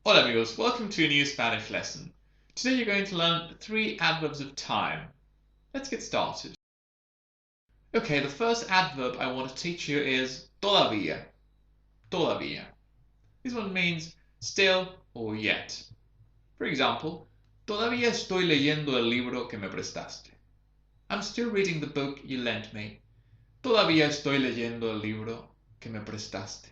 Hola amigos, welcome to a new Spanish lesson. Today you're going to learn 3 adverbs of time. Let's get started. Okay, the first adverb I want to teach you is todavía. Todavía. This one means still or yet. For example, todavía estoy leyendo el libro que me prestaste. I'm still reading the book you lent me. Todavía estoy leyendo el libro que me prestaste.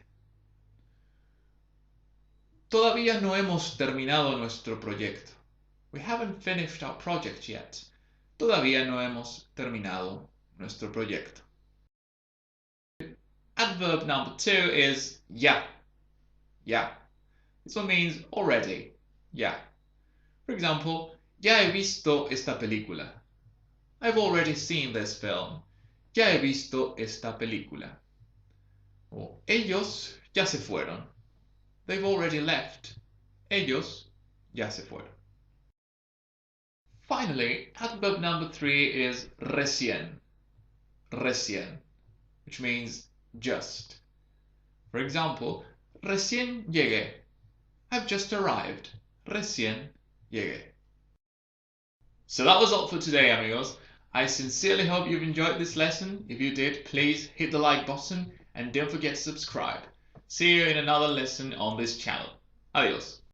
Todavía no hemos terminado nuestro proyecto. We haven't finished our project yet. Todavía no hemos terminado nuestro proyecto. Adverb number 2 is ya. Ya. This one means already. Ya. For example, ya he visto esta película. I've already seen this film. Ya he visto esta película. O ellos ya se fueron. They've already left. Ellos ya se fueron. Finally, adverb number 3 is recién. Recién, which means just. For example, recién llegué. I've just arrived. Recién llegué. So that was all for today, amigos. I sincerely hope you've enjoyed this lesson. If you did, please hit the like button and don't forget to subscribe. See you in another lesson on this channel. Adios.